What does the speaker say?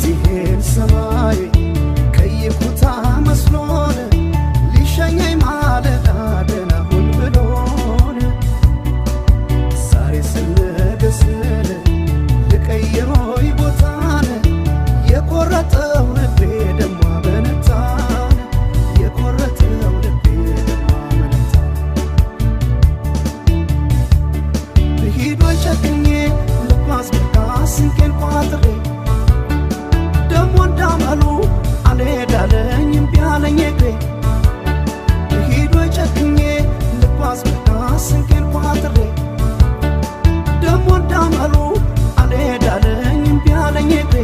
የዚህን ሰማይ ከይኩታ መስሎን ሊሸኘኝ ማለዳ ደህና ሁን ብሎን ዛሬ ስነገ ስል ልቀይሮይ ቦታን የቆረጠው ልቤ ደሞ አመነታን የቆረጠው ልቤ ደሞ አመነታን ብሂዶይ ጨክኜ ልባስ በቃ ስንቄን ቋጥሬ ደሞ እንዳመሉ አልሄዳለኝ እምቢ አለኝ እግሬ ብሂዶይ ጨክኜ ልባስ በቃ ስንቄን ቋጥሬ ደሞ እንዳመሉ አልሄዳለኝ እምቢ አለኝ እግሬ